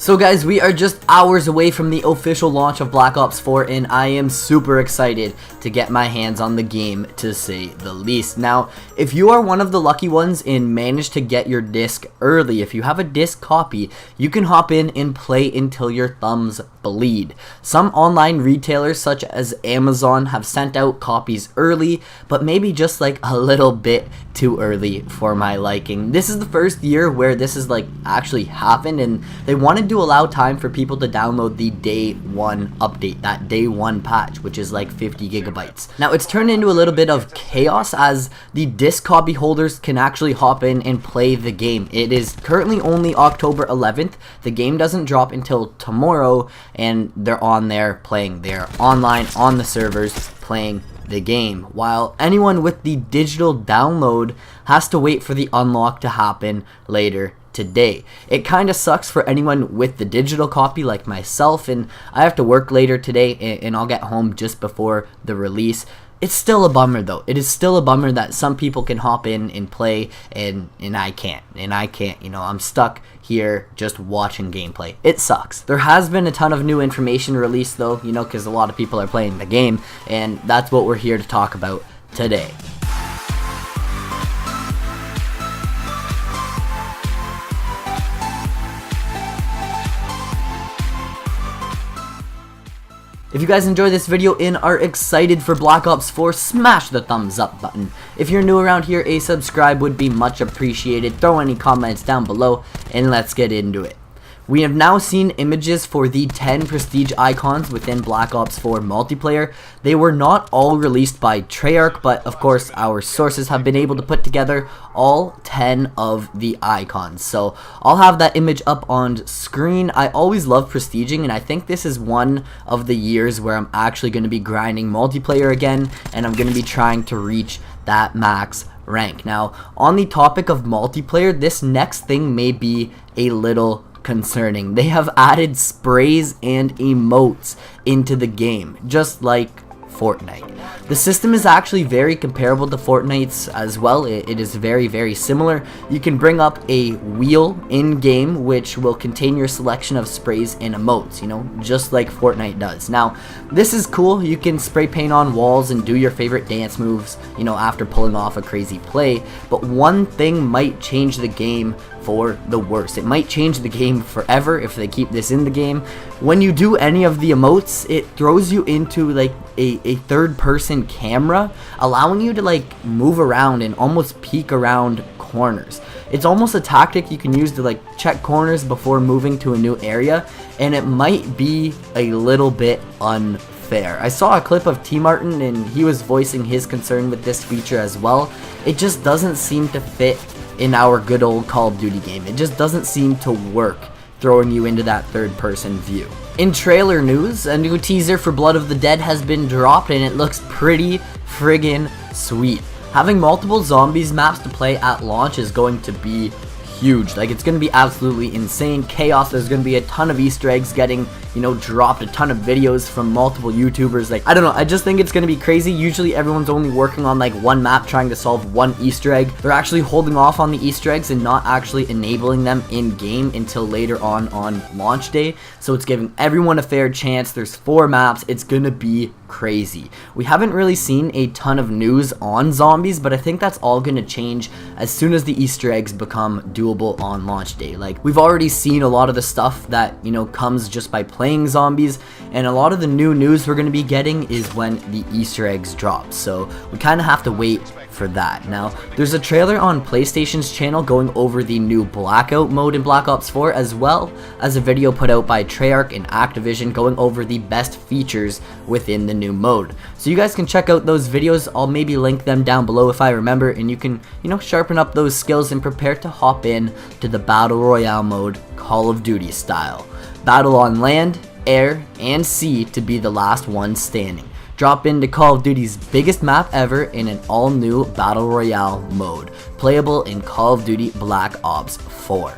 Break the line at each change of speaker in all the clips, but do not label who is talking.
So guys, we are just hours away from the official launch of Black Ops 4 and I am super excited to get my hands on the game, to say the least. Now, if you are one of the lucky ones and manage to get your disc early, if you have a disc copy, you can hop in and play until your thumbs bleed. Some online retailers such as Amazon have sent out copies early, but maybe just like a little bit too early for my liking. This is the first year where this has like actually happened, and they wanted to allow time for people to download the day one update, that day one patch, which is like 50 gigabytes. Now it's turned into a little bit of chaos as the disc copy holders can actually hop in and play the game. It is currently only October 11th. The game doesn't drop until tomorrow, and they're on there playing. They're online on the servers playing the game, while anyone with the digital download has to wait for the unlock to happen later today. It kind of sucks for anyone with the digital copy like myself, and I have to work later today and I'll get home just before the release. It's still a bummer though. It is still a bummer that some people can hop in and play and I can't. You know, I'm stuck here just watching gameplay. It sucks. There has been a ton of new information released though, you know, because a lot of people are playing the game, and that's what we're here to talk about today. If you guys enjoyed this video and are excited for Black Ops 4, smash the thumbs up button. If you're new around here, a subscribe would be much appreciated. Throw any comments down below and let's get into it. We have now seen images for the 10 prestige icons within Black Ops 4 multiplayer. They were not all released by Treyarch, but of course our sources have been able to put together all 10 of the icons. So I'll have that image up on screen. I always love prestiging, and I think this is one of the years where I'm actually going to be grinding multiplayer again, and I'm going to be trying to reach that max rank. Now, on the topic of multiplayer, this next thing may be a little concerning. They have added sprays and emotes into the game, just like Fortnite. The system is actually very comparable to Fortnite's as well. It is very similar. You can bring up a wheel in game which will contain your selection of sprays and emotes, you know, just like Fortnite does. Now, this is cool. You can spray paint on walls and do your favorite dance moves, you know, after pulling off a crazy play, but one thing might change the game for the worst. It might change the game forever if they keep this in the game. When you do any of the emotes, it throws you into like a third person camera, allowing you to like move around and almost peek around corners. It's almost a tactic you can use to like check corners before moving to a new area, and it might be a little bit unfair. I saw a clip of T. Martin and he was voicing his concern with this feature as well. It just doesn't seem to fit in our good old Call of Duty game. It just doesn't seem to work, throwing you into that third person view. In trailer news, a new teaser for Blood of the Dead has been dropped and it looks pretty friggin' sweet. Having multiple zombies maps to play at launch is going to be huge. Like, it's going to be absolutely insane chaos. There's going to be a ton of Easter eggs getting, you know, dropped, a ton of videos from multiple YouTubers. Like, I don't know, I just think it's going to be crazy. Usually everyone's only working on like one map trying to solve one Easter egg. They're actually holding off on the Easter eggs and not actually enabling them in game until later on launch day. So it's giving everyone a fair chance. There's 4 maps. It's going to be crazy. We haven't really seen a ton of news on zombies, but I think that's all going to change as soon as the Easter eggs become doable on launch day. Like, we've already seen a lot of the stuff that, you know, comes just by playing zombies, and a lot of the new news we're going to be getting is when the Easter eggs drop. So we kind of have to wait for that. Now, there's a trailer on PlayStation's channel going over the new Blackout mode in Black Ops 4, as well as a video put out by Treyarch and Activision going over the best features within the new mode. So you guys can check out those videos. I'll maybe link them down below if I remember, and you can, you know, sharpen up those skills and prepare to hop in to the Battle Royale mode, Call of Duty style. Battle on land, air, and sea to be the last one standing. Drop into Call of Duty's biggest map ever in an all-new Battle Royale mode, playable in Call of Duty Black Ops 4.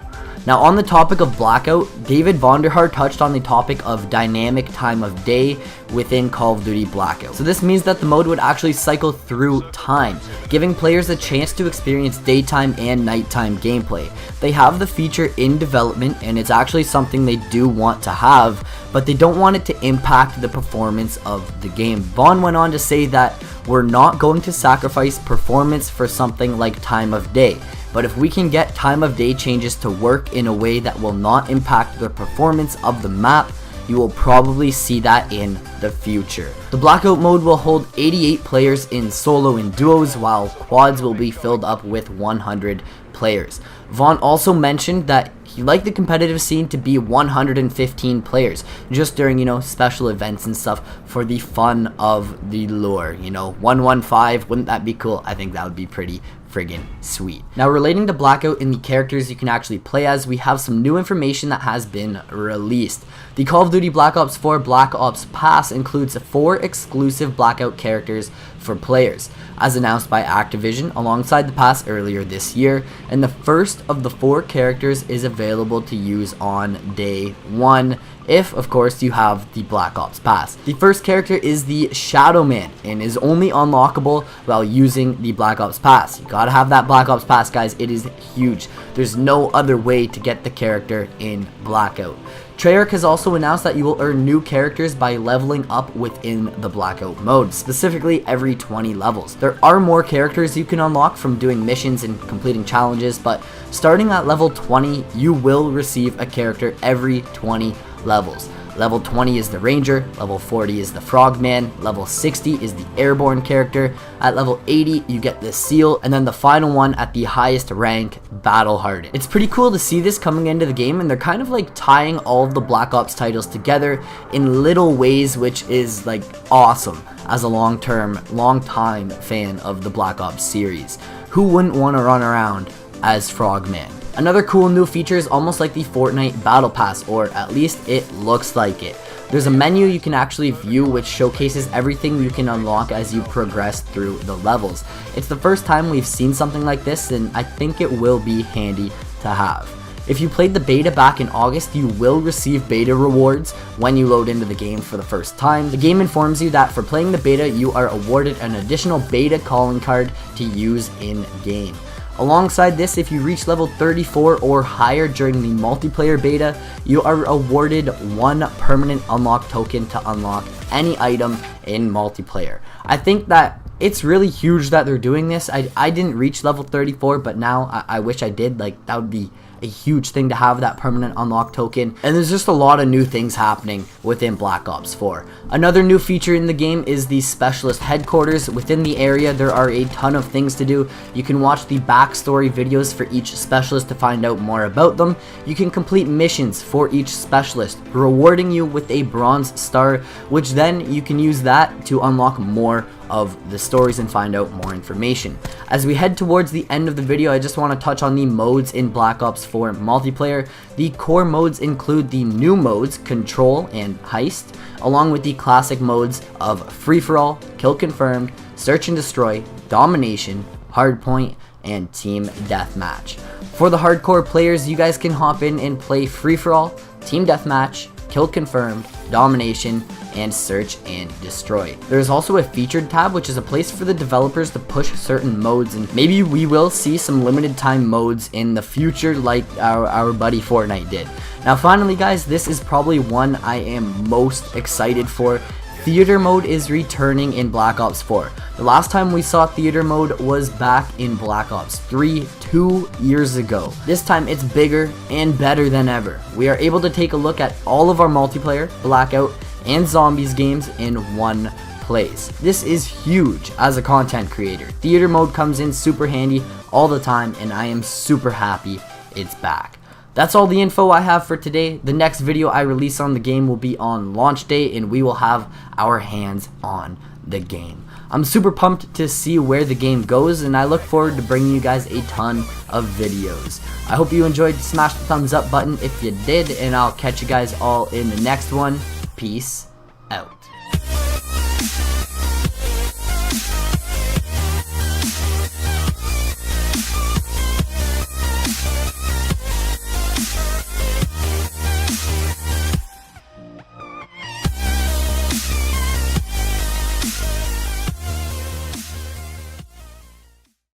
Now, on the topic of Blackout, David Vonderhaar touched on the topic of dynamic time of day within Call of Duty Blackout. So this means that the mode would actually cycle through time, giving players a chance to experience daytime and nighttime gameplay. They have the feature in development, and it's actually something they do want to have, but they don't want it to impact the performance of the game. Vaughn went on to say that we're not going to sacrifice performance for something like time of day, but if we can get time of day changes to work in a way that will not impact the performance of the map, you will probably see that in the future. The Blackout mode will hold 88 players in solo and duos, while quads will be filled up with 100 players. Vaughn also mentioned that he liked the competitive scene to be 115 players, just during, special events and stuff for the fun of the lore. 115, wouldn't that be cool? I think that would be pretty friggin' sweet. Now, relating to Blackout and the characters you can actually play as, we have some new information that has been released. The Call of Duty Black Ops 4 Black Ops Pass includes 4 exclusive Blackout characters for players, as announced by Activision alongside the pass earlier this year, and the first of the 4 characters is available to use on day 1, if of course you have the Black Ops Pass. The first character is the Shadow Man and is only unlockable while using the Black Ops Pass. You gotta have that Black Ops Pass, guys. It is huge. There's no other way to get the character in Blackout. Treyarch has also announced that you will earn new characters by leveling up within the Blackout mode, specifically every 20 levels. There are more characters you can unlock from doing missions and completing challenges, but starting at level 20, you will receive a character every 20 levels. Level 20 is the Ranger, level 40 is the Frogman, level 60 is the Airborne character, at level 80 you get the Seal, and then the final one at the highest rank, Battle Hardened. It's pretty cool to see this coming into the game, and they're kind of like tying all of the Black Ops titles together in little ways, which is like awesome as a long time fan of the Black Ops series. Who wouldn't want to run around as Frogman? Another cool new feature is almost like the Fortnite Battle Pass, or at least it looks like it. There's a menu you can actually view which showcases everything you can unlock as you progress through the levels. It's the first time we've seen something like this, and I think it will be handy to have. If you played the beta back in August, you will receive beta rewards when you load into the game for the first time. The game informs you that for playing the beta, you are awarded an additional beta calling card to use in-game. Alongside this, if you reach level 34 or higher during the multiplayer beta, you are awarded 1 permanent unlock token to unlock any item in multiplayer. I think that it's really huge that they're doing this. I didn't reach level 34, but now I wish I did. Like, that would be a huge thing to have that permanent unlock token, and there's just a lot of new things happening within Black Ops 4. Another new feature in the game is the specialist headquarters. Within the area, there are a ton of things to do. You can watch the backstory videos for each specialist to find out more about them. You can complete missions for each specialist, rewarding you with a bronze star, which then you can use that to unlock more of the stories and find out more information. As we head towards the end of the video, I just want to touch on the modes in Black Ops 4 multiplayer. The core modes include the new modes, Control and Heist, along with the classic modes of Free-for-All, Kill Confirmed, Search and Destroy, Domination, Hardpoint, and Team Deathmatch. For the hardcore players, you guys can hop in and play Free-for-All, Team Deathmatch, Kill Confirmed, Domination, and Search and Destroy. There's also a featured tab, which is a place for the developers to push certain modes, and maybe we will see some limited time modes in the future like our buddy Fortnite did. Now finally, guys, this is probably one I am most excited for. Theater mode is returning in Black Ops 4. The last time we saw theater mode was back in Black Ops 3 2 years ago. This time it's bigger and better than ever. We are able to take a look at all of our multiplayer, Blackout, and Zombies games in one place. This is huge as a content creator. Theater mode comes in super handy all the time, and I am super happy it's back. That's all the info I have for today. The next video I release on the game will be on launch day, and we will have our hands on the game. I'm super pumped to see where the game goes, and I look forward to bringing you guys a ton of videos. I hope you enjoyed. Smash the thumbs up button if you did, and I'll catch you guys all in the next one. Peace out.